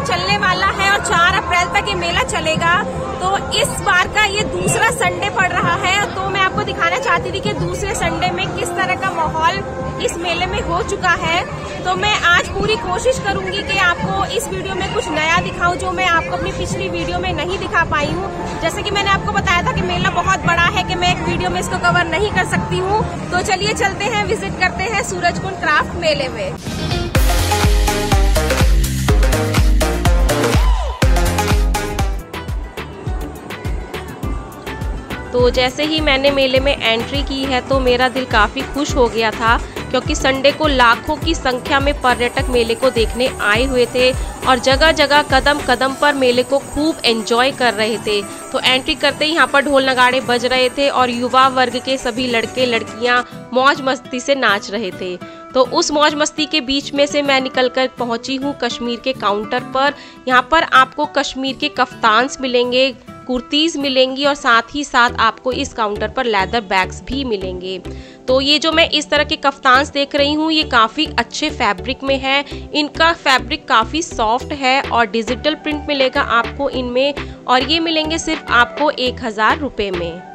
चलने वाला है और 4 अप्रैल तक ये मेला चलेगा। तो इस बार का ये दूसरा संडे पड़ रहा है, तो मैं आपको दिखाना चाहती थी कि दूसरे संडे में किस तरह का माहौल इस मेले में हो चुका है। तो मैं आज पूरी कोशिश करूंगी कि आपको इस वीडियो में कुछ नया दिखाऊं जो मैं आपको अपनी पिछली वीडियो में नहीं दिखा पाई हूं। जैसे कि मैंने आपको बताया था कि मेला बहुत बड़ा है कि मैं एक वीडियो में इसको कवर नहीं कर सकती हूं। तो चलिए चलते हैं, विजिट करते हैं सूरजकुंड क्राफ्ट मेले में। तो जैसे ही मैंने मेले में एंट्री की है तो मेरा दिल काफ़ी खुश हो गया था, क्योंकि संडे को लाखों की संख्या में पर्यटक मेले को देखने आए हुए थे और जगह जगह कदम कदम पर मेले को खूब एंजॉय कर रहे थे। तो एंट्री करते ही यहाँ पर ढोल नगाड़े बज रहे थे और युवा वर्ग के सभी लड़के लड़कियाँ मौज मस्ती से नाच रहे थे। तो उस मौज मस्ती के बीच में से मैं निकलकर पहुंची हूँ कश्मीर के काउंटर पर। यहाँ पर आपको कश्मीर के कफ्तान्स मिलेंगे, कुर्तीज मिलेंगी और साथ ही साथ आपको इस काउंटर पर लेदर बैग्स भी मिलेंगे। तो ये जो मैं इस तरह के कफ्तान्स देख रही हूँ ये काफ़ी अच्छे फैब्रिक में है। इनका फैब्रिक काफ़ी सॉफ्ट है और डिजिटल प्रिंट मिलेगा आपको इनमें, और ये मिलेंगे सिर्फ आपको 1000 रुपये में।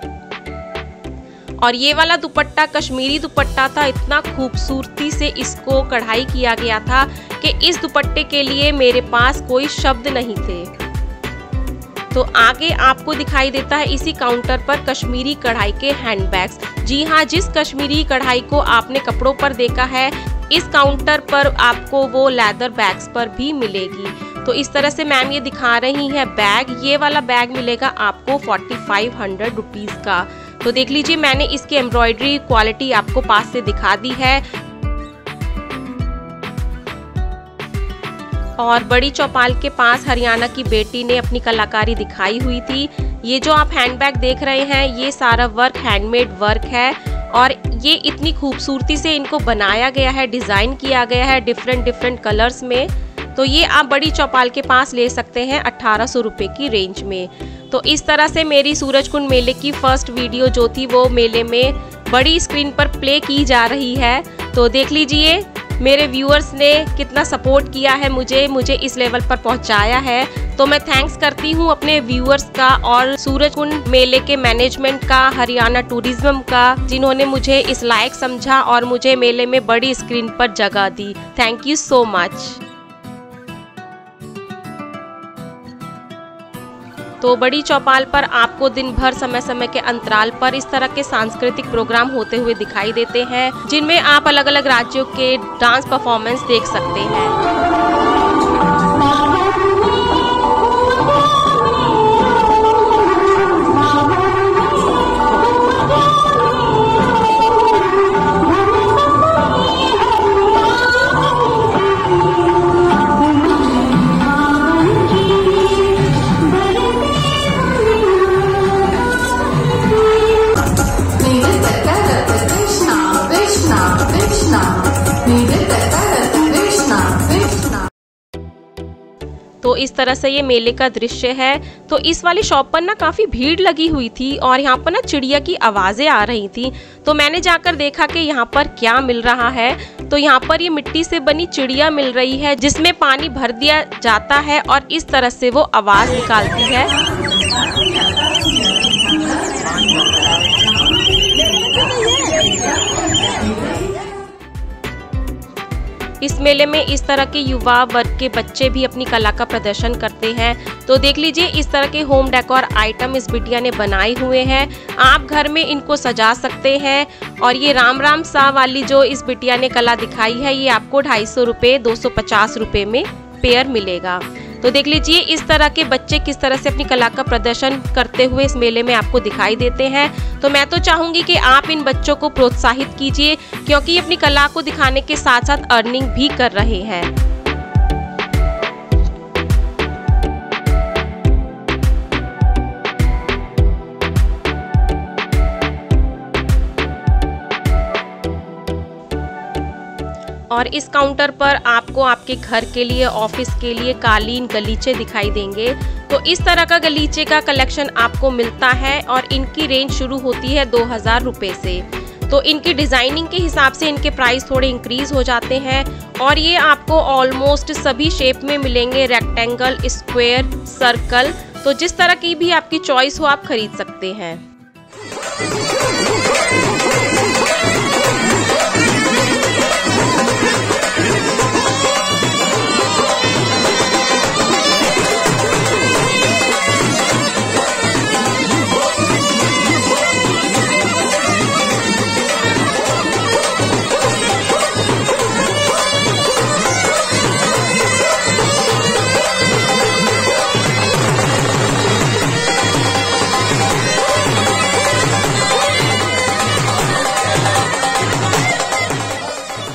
और ये वाला दुपट्टा कश्मीरी दुपट्टा था, इतना खूबसूरती से इसको कढ़ाई किया गया था कि इस दुपट्टे के लिए मेरे पास कोई शब्द नहीं थे। तो आगे आपको दिखाई देता है इसी काउंटर पर कश्मीरी कढ़ाई के हैंडबैग्स। जी हाँ, जिस कश्मीरी कढ़ाई को आपने कपड़ों पर देखा है इस काउंटर पर आपको वो लेदर बैग्स पर भी मिलेगी। तो इस तरह से मैम ये दिखा रही है बैग। ये वाला बैग मिलेगा आपको 4500 रुपीज़ का। तो देख लीजिए, मैंने इसकी एम्ब्रॉयडरी क्वालिटी आपको पास से दिखा दी है। और बड़ी चौपाल के पास हरियाणा की बेटी ने अपनी कलाकारी दिखाई हुई थी। ये जो आप हैंडबैग देख रहे हैं ये सारा वर्क हैंडमेड वर्क है और ये इतनी खूबसूरती से इनको बनाया गया है, डिज़ाइन किया गया है डिफरेंट कलर्स में। तो ये आप बड़ी चौपाल के पास ले सकते हैं 1800 रुपये की रेंज में। तो इस तरह से मेरी सूरजकुंड मेले की फर्स्ट वीडियो जो थी वो मेले में बड़ी स्क्रीन पर प्ले की जा रही है। तो देख लीजिए मेरे व्यूअर्स ने कितना सपोर्ट किया है, मुझे इस लेवल पर पहुंचाया है। तो मैं थैंक्स करती हूं अपने व्यूअर्स का और सूरजकुंड मेले के मैनेजमेंट का, हरियाणा टूरिज्म का, जिन्होंने मुझे इस लायक समझा और मुझे मेले में बड़ी स्क्रीन पर जगह दी। Thank you so much. तो बड़ी चौपाल पर आपको दिन भर समय समय के अंतराल पर इस तरह के सांस्कृतिक प्रोग्राम होते हुए दिखाई देते हैं, जिनमें आप अलग अलग राज्यों के डांस परफॉर्मेंस देख सकते हैं। तो इस तरह से ये मेले का दृश्य है। तो इस वाली शॉप पर ना काफ़ी भीड़ लगी हुई थी और यहाँ पर ना चिड़िया की आवाज़ें आ रही थी। तो मैंने जाकर देखा कि यहाँ पर क्या मिल रहा है। तो यहाँ पर ये मिट्टी से बनी चिड़िया मिल रही है जिसमें पानी भर दिया जाता है और इस तरह से वो आवाज़ निकालती है। इस मेले में इस तरह के युवा वर्ग के बच्चे भी अपनी कला का प्रदर्शन करते हैं। तो देख लीजिए इस तरह के होम डेकोर आइटम इस बिटिया ने बनाए हुए हैं। आप घर में इनको सजा सकते हैं। और ये राम राम सा वाली जो इस बिटिया ने कला दिखाई है ये आपको 250 रुपये 250 रुपये में पेयर मिलेगा। तो देख लीजिए इस तरह के बच्चे किस तरह से अपनी कला का प्रदर्शन करते हुए इस मेले में आपको दिखाई देते हैं। तो मैं तो चाहूंगी कि आप इन बच्चों को प्रोत्साहित कीजिए, क्योंकि ये अपनी कला को दिखाने के साथ साथ अर्निंग भी कर रहे हैं। और इस काउंटर पर आपको आपके घर के लिए, ऑफिस के लिए कालीन, गलीचे दिखाई देंगे। तो इस तरह का गलीचे का कलेक्शन आपको मिलता है और इनकी रेंज शुरू होती है 2000 रुपये से। तो इनकी डिज़ाइनिंग के हिसाब से इनके प्राइस थोड़े इंक्रीज़ हो जाते हैं और ये आपको ऑलमोस्ट सभी शेप में मिलेंगे, रेक्टेंगल, स्क्वायर, सर्कल। तो जिस तरह की भी आपकी चॉइस हो आप खरीद सकते हैं।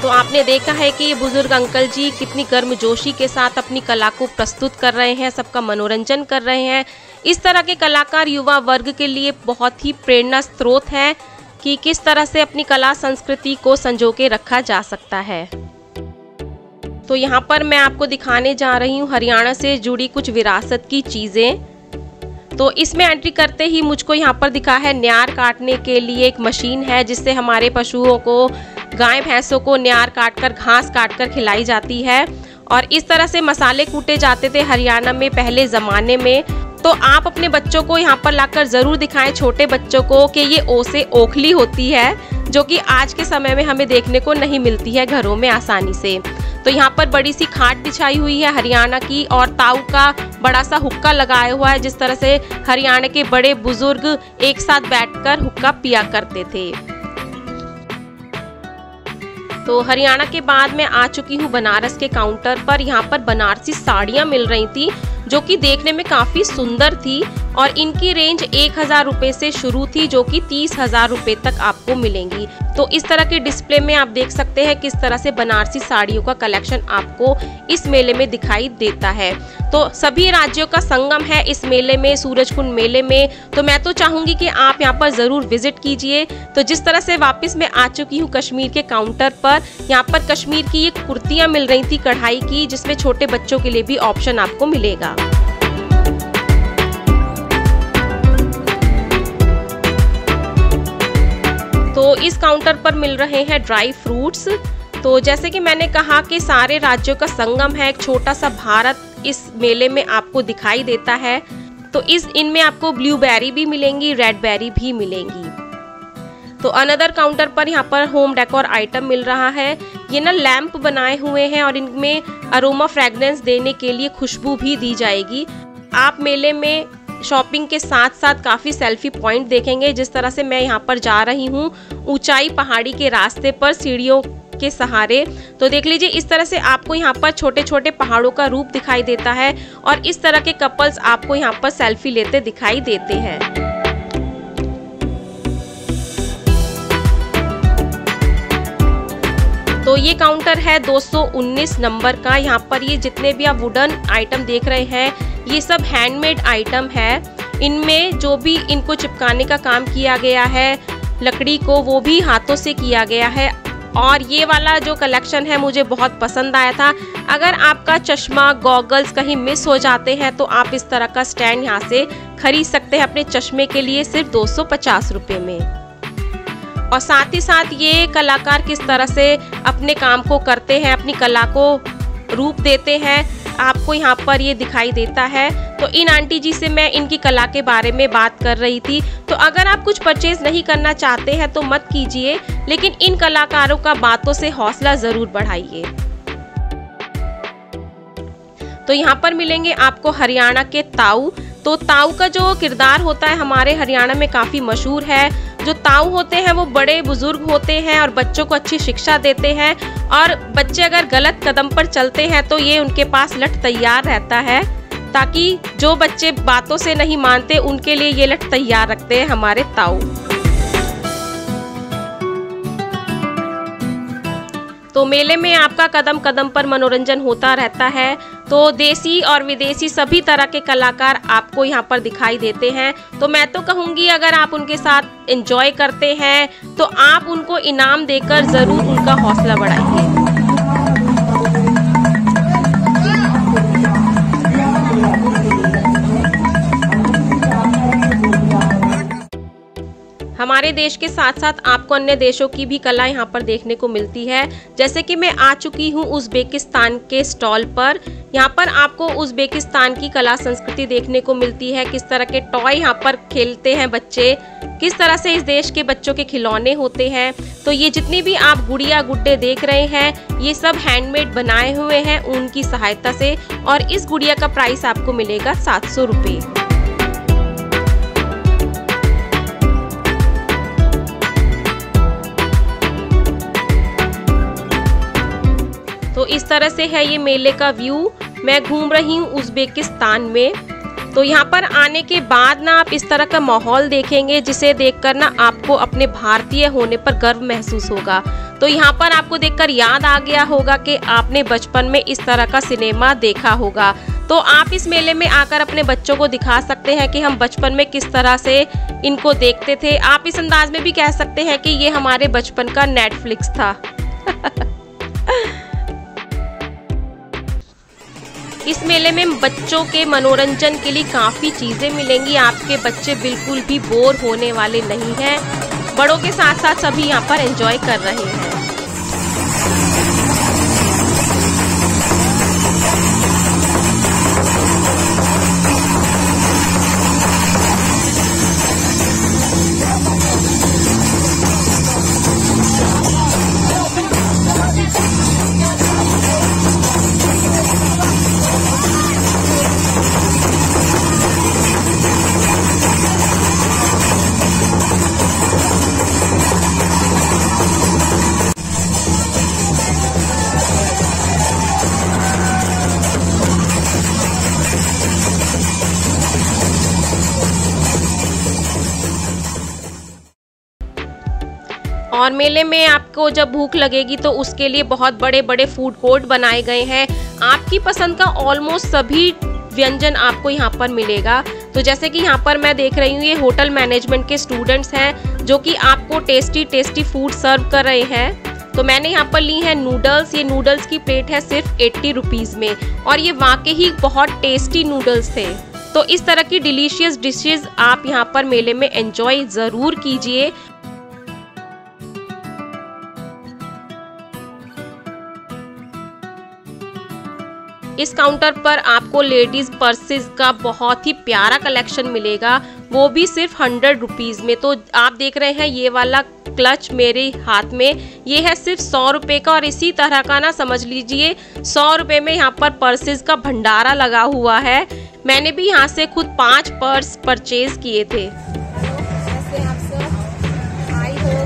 तो आपने देखा है कि ये बुजुर्ग अंकल जी कितनी गर्मजोशी के साथ अपनी कला को प्रस्तुत कर रहे हैं, सबका मनोरंजन कर रहे हैं। इस तरह के कलाकार युवा वर्ग के लिए बहुत ही प्रेरणा स्रोत हैं कि किस तरह से अपनी कला संस्कृति को संजो के रखा जा सकता है। तो यहाँ पर मैं आपको दिखाने जा रही हूँ हरियाणा से जुड़ी कुछ विरासत की चीज़ें। तो इसमें एंट्री करते ही मुझको यहाँ पर दिखा है न्यार काटने के लिए एक मशीन है, जिससे हमारे पशुओं को, गाय भैंसों को न्यार काटकर, घास काटकर खिलाई जाती है। और इस तरह से मसाले कूटे जाते थे हरियाणा में पहले ज़माने में। तो आप अपने बच्चों को यहाँ पर लाकर ज़रूर दिखाएं, छोटे बच्चों को, कि ये ओसे ओखली होती है, जो कि आज के समय में हमें देखने को नहीं मिलती है घरों में आसानी से। तो यहाँ पर बड़ी सी खाट बिछाई हुई है हरियाणा की और ताऊ का बड़ा सा हुक्का लगाया हुआ है, जिस तरह से हरियाणा के बड़े बुजुर्ग एक साथ बैठकर हुक्का पिया करते थे। तो हरियाणा के बाद मैं आ चुकी हूँ बनारस के काउंटर पर। यहाँ पर बनारसी साड़ियाँ मिल रही थी जो कि देखने में काफ़ी सुंदर थी और इनकी रेंज 1000 रुपये से शुरू थी, जो कि 30,000 रुपये तक आपको मिलेंगी। तो इस तरह के डिस्प्ले में आप देख सकते हैं किस तरह से बनारसी साड़ियों का कलेक्शन आपको इस मेले में दिखाई देता है। तो सभी राज्यों का संगम है इस मेले में, सूरजकुंड मेले में। तो मैं तो चाहूँगी कि आप यहाँ पर ज़रूर विजिट कीजिए। तो जिस तरह से वापस मैं आ चुकी हूँ कश्मीर के काउंटर पर, यहाँ पर कश्मीर की ये कुर्तियाँ मिल रही थी कढ़ाई की, जिसमें छोटे बच्चों के लिए भी ऑप्शन आपको मिलेगा। तो इस काउंटर पर मिल रहे हैं ड्राई फ्रूट्स। तो जैसे कि मैंने कहा कि सारे राज्यों का संगम है, एक छोटा सा भारत इस मेले में आपको दिखाई देता है। तो इनमें आपको ब्लूबेरी भी मिलेंगी, रेड बेरी भी मिलेंगी। तो अनदर काउंटर पर यहाँ पर होम डेकोर आइटम मिल रहा है। ये ना लैंप बनाए हुए हैं और इनमें अरोमा फ्रेगनेंस देने के लिए खुशबू भी दी जाएगी। आप मेले में शॉपिंग के साथ साथ काफ़ी सेल्फी पॉइंट देखेंगे। जिस तरह से मैं यहाँ पर जा रही हूँ ऊंचाई पहाड़ी के रास्ते पर सीढ़ियों के सहारे, तो देख लीजिए इस तरह से आपको यहाँ पर छोटे छोटे पहाड़ों का रूप दिखाई देता है और इस तरह के कपल्स आपको यहाँ पर सेल्फी लेते दिखाई देते हैं। तो ये काउंटर है 219 नंबर का। यहाँ पर ये जितने भी आप वुडन आइटम देख रहे हैं ये सब हैंडमेड आइटम है। इनमें जो भी इनको चिपकाने का काम किया गया है लकड़ी को, वो भी हाथों से किया गया है। और ये वाला जो कलेक्शन है मुझे बहुत पसंद आया था। अगर आपका चश्मा, गॉगल्स कहीं मिस हो जाते हैं तो आप इस तरह का स्टैंड यहाँ से खरीद सकते हैं अपने चश्मे के लिए सिर्फ 250 रुपये में। और साथ ही साथ ये कलाकार किस तरह से अपने काम को करते हैं, अपनी कला को रूप देते हैं, आपको यहाँ पर ये दिखाई देता है। तो इन आंटी जी से मैं इनकी कला के बारे में बात कर रही थी। तो अगर आप कुछ परचेज नहीं करना चाहते हैं तो मत कीजिए, लेकिन इन कलाकारों का बातों से हौसला ज़रूर बढ़ाइए। तो यहाँ पर मिलेंगे आपको हरियाणा के ताऊ। तो ताऊ का जो किरदार होता है हमारे हरियाणा में काफ़ी मशहूर है। जो ताऊ होते हैं वो बड़े बुजुर्ग होते हैं और बच्चों को अच्छी शिक्षा देते हैं। और बच्चे अगर गलत कदम पर चलते हैं तो ये उनके पास लठ तैयार रहता है, ताकि जो बच्चे बातों से नहीं मानते उनके लिए ये लठ तैयार रखते हैं हमारे ताऊ। तो मेले में आपका कदम कदम पर मनोरंजन होता रहता है। तो देसी और विदेशी सभी तरह के कलाकार आपको यहाँ पर दिखाई देते हैं। तो मैं तो कहूँगी अगर आप उनके साथ एंजॉय करते हैं तो आप उनको इनाम देकर ज़रूर उनका हौसला बढ़ाइए। हमारे देश के साथ साथ आपको अन्य देशों की भी कला यहाँ पर देखने को मिलती है। जैसे कि मैं आ चुकी हूँ उज़्बेकिस्तान के स्टॉल पर। यहाँ पर आपको उज़्बेकिस्तान की कला संस्कृति देखने को मिलती है, किस तरह के टॉय यहाँ पर खेलते हैं बच्चे, किस तरह से इस देश के बच्चों के खिलौने होते हैं। तो ये जितनी भी आप गुड़िया गुड्डे देख रहे हैं, ये सब हैंडमेड बनाए हुए हैं ऊन की सहायता से, और इस गुड़िया का प्राइस आपको मिलेगा 700 रुपये। तो इस तरह से है ये मेले का व्यू। मैं घूम रही हूँ उज़्बेकिस्तान में। तो यहाँ पर आने के बाद ना आप इस तरह का माहौल देखेंगे, जिसे देखकर ना आपको अपने भारतीय होने पर गर्व महसूस होगा। तो यहाँ पर आपको देखकर याद आ गया होगा कि आपने बचपन में इस तरह का सिनेमा देखा होगा। तो आप इस मेले में आकर अपने बच्चों को दिखा सकते हैं कि हम बचपन में किस तरह से इनको देखते थे। आप इस अंदाज में भी कह सकते हैं कि ये हमारे बचपन का नेटफ्लिक्स था। इस मेले में बच्चों के मनोरंजन के लिए काफ़ी चीज़ें मिलेंगी। आपके बच्चे बिल्कुल भी बोर होने वाले नहीं हैं। बड़ों के साथ साथ सभी यहाँ पर एंजॉय कर रहे हैं। और मेले में आपको जब भूख लगेगी तो उसके लिए बहुत बड़े बड़े फूड कोर्ट बनाए गए हैं। आपकी पसंद का ऑलमोस्ट सभी व्यंजन आपको यहाँ पर मिलेगा। तो जैसे कि यहाँ पर मैं देख रही हूँ, ये होटल मैनेजमेंट के स्टूडेंट्स हैं जो कि आपको टेस्टी टेस्टी फूड सर्व कर रहे हैं। तो मैंने यहाँ पर ली है नूडल्स। ये नूडल्स की प्लेट है सिर्फ 80 रुपीज़ में, और ये वाकई ही बहुत टेस्टी नूडल्स थे। तो इस तरह की डिलीशियस डिशेज आप यहाँ पर मेले में एंजॉय ज़रूर कीजिए। इस काउंटर पर आपको लेडीज पर्सेस का बहुत ही प्यारा कलेक्शन मिलेगा, वो भी सिर्फ 100 रुपीज़ में। तो आप देख रहे हैं ये वाला क्लच मेरे हाथ में, ये है सिर्फ 100 रुपये का। और इसी तरह का ना समझ लीजिए 100 रुपये में यहाँ पर पर्सेस का भंडारा लगा हुआ है। मैंने भी यहाँ से खुद 5 पर्स परचेज किए थे।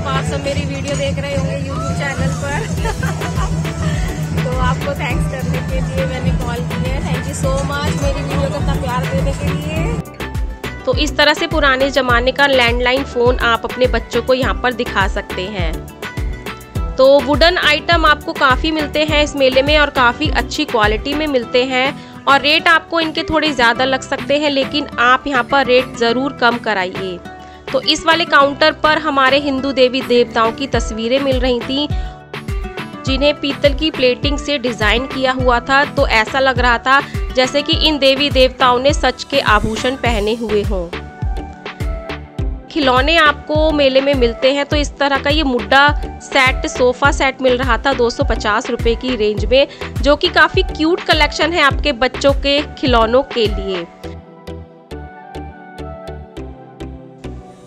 आप सब मेरी वीडियो देख रहे होंगे यूट्यूब चैनल पर। तो आपको थैंक्स करने के लिए मैंने कॉल की है। थैंक यू सो मच मेरी वीडियो को इतना प्यार देने के लिए। तो इस तरह से पुराने ज़माने का लैंडलाइन फ़ोन आप अपने बच्चों को यहाँ पर दिखा सकते हैं। तो वुडन आइटम आपको काफ़ी मिलते हैं इस मेले में, और काफ़ी अच्छी क्वालिटी में मिलते हैं। और रेट आपको इनके थोड़े ज़्यादा लग सकते हैं, लेकिन आप यहाँ पर रेट ज़रूर कम कराइए। तो इस वाले काउंटर पर हमारे हिंदू देवी देवताओं की तस्वीरें मिल रही थी, जिन्हें पीतल की प्लेटिंग से डिज़ाइन किया हुआ था। तो ऐसा लग रहा था जैसे कि इन देवी देवताओं ने सच के आभूषण पहने हुए हों। खिलौने आपको मेले में मिलते हैं। तो इस तरह का ये मुड्डा सेट, सोफ़ा सेट मिल रहा था 250 रुपये की रेंज में, जो कि काफ़ी क्यूट कलेक्शन है आपके बच्चों के खिलौनों के लिए।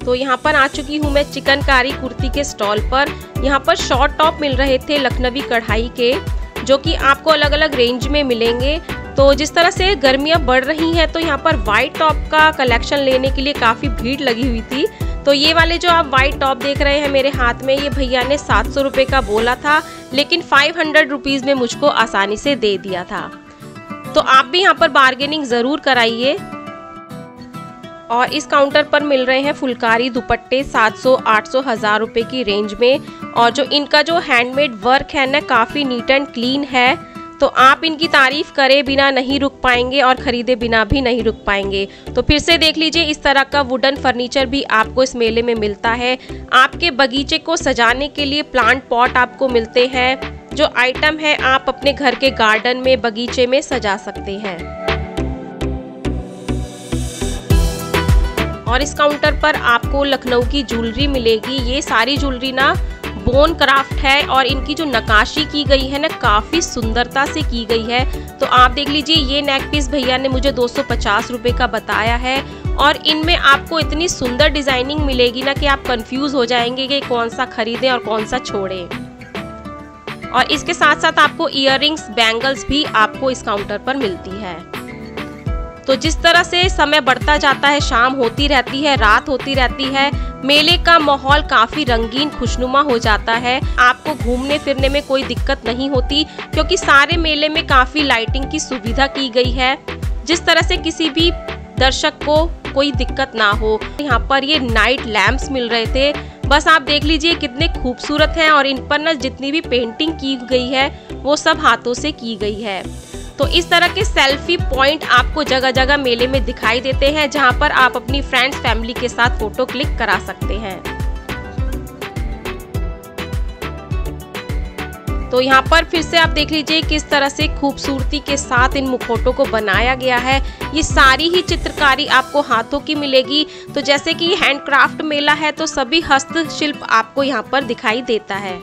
तो यहाँ पर आ चुकी हूँ मैं चिकनकारी कुर्ती के स्टॉल पर। यहाँ पर शॉर्ट टॉप मिल रहे थे लखनवी कढ़ाई के, जो कि आपको अलग अलग रेंज में मिलेंगे। तो जिस तरह से गर्मियाँ बढ़ रही हैं, तो यहाँ पर वाइट टॉप का कलेक्शन लेने के लिए काफ़ी भीड़ लगी हुई थी। तो ये वाले जो आप वाइट टॉप देख रहे हैं मेरे हाथ में, ये भैया ने 700 रुपये का बोला था, लेकिन 500 रुपीज़ में मुझको आसानी से दे दिया था। तो आप भी यहाँ पर बार्गेनिंग ज़रूर कराइए। और इस काउंटर पर मिल रहे हैं फुलकारी दुपट्टे 700, 800, 1000 रुपये की रेंज में। और जो इनका जो हैंडमेड वर्क है ना, काफ़ी नीट एंड क्लीन है। तो आप इनकी तारीफ करे बिना नहीं रुक पाएंगे और ख़रीदे बिना भी नहीं रुक पाएंगे। तो फिर से देख लीजिए, इस तरह का वुडन फर्नीचर भी आपको इस मेले में मिलता है। आपके बगीचे को सजाने के लिए प्लांट पॉट आपको मिलते हैं, जो आइटम है आप अपने घर के गार्डन में, बगीचे में सजा सकते हैं। और इस काउंटर पर आपको लखनऊ की ज्वेलरी मिलेगी। ये सारी ज्वेलरी ना बोन क्राफ्ट है और इनकी जो नक्काशी की गई है ना काफ़ी सुंदरता से की गई है। तो आप देख लीजिए, ये नेक पीस भैया ने मुझे 250 रुपये का बताया है और इनमें आपको इतनी सुंदर डिजाइनिंग मिलेगी ना कि आप कंफ्यूज हो जाएंगे कि कौन सा खरीदें और कौन सा छोड़ें। और इसके साथ साथ आपको इयररिंग्स, बैंगल्स भी आपको इस काउंटर पर मिलती है। तो जिस तरह से समय बढ़ता जाता है, शाम होती रहती है, रात होती रहती है, मेले का माहौल काफी रंगीन खुशनुमा हो जाता है। आपको घूमने फिरने में कोई दिक्कत नहीं होती क्योंकि सारे मेले में काफी लाइटिंग की सुविधा की गई है, जिस तरह से किसी भी दर्शक को कोई दिक्कत ना हो। यहाँ पर ये नाइट लैंप्स मिल रहे थे, बस आप देख लीजिए कितने खूबसूरत हैं और इन पर ना जितनी भी पेंटिंग की गई है वो सब हाथों से की गई है। तो इस तरह के सेल्फी पॉइंट आपको जगह जगह मेले में दिखाई देते हैं, जहां पर आप अपनी फ्रेंड्स फैमिली के साथ फोटो क्लिक करा सकते हैं। तो यहाँ पर फिर से आप देख लीजिए किस तरह से खूबसूरती के साथ इन मुखौटों को बनाया गया है। ये सारी ही चित्रकारी आपको हाथों की मिलेगी। तो जैसे कि हैंडक्राफ्ट मेला है तो सभी हस्तशिल्प आपको यहाँ पर दिखाई देता है।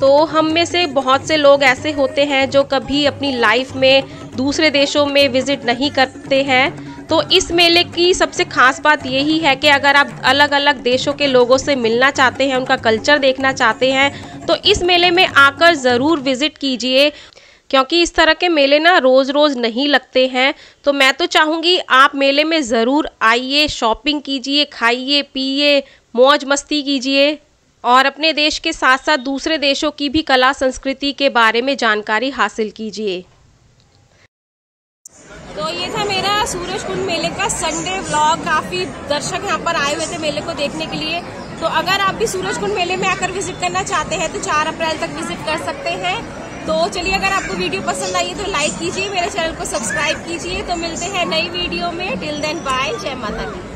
तो हम में से बहुत से लोग ऐसे होते हैं जो कभी अपनी लाइफ में दूसरे देशों में विजिट नहीं करते हैं। तो इस मेले की सबसे खास बात यही है कि अगर आप अलग अलग देशों के लोगों से मिलना चाहते हैं, उनका कल्चर देखना चाहते हैं, तो इस मेले में आकर ज़रूर विजिट कीजिए, क्योंकि इस तरह के मेले ना रोज़ रोज़ नहीं लगते हैं। तो मैं तो चाहूँगी आप मेले में ज़रूर आइए, शॉपिंग कीजिए, खाइए पिए, मौज मस्ती कीजिए और अपने देश के साथ साथ दूसरे देशों की भी कला संस्कृति के बारे में जानकारी हासिल कीजिए। तो ये था मेरा सूरजकुंड मेले का संडे व्लॉग। काफ़ी दर्शक यहाँ पर आए हुए थे मेले को देखने के लिए। तो अगर आप भी सूरजकुंड मेले में आकर विजिट करना चाहते हैं तो 4 अप्रैल तक विजिट कर सकते हैं। तो चलिए, अगर आपको वीडियो पसंद आई तो लाइक कीजिए, मेरे चैनल को सब्सक्राइब कीजिए। तो मिलते हैं नई वीडियो में। टिल देन बाय, जय माता दी।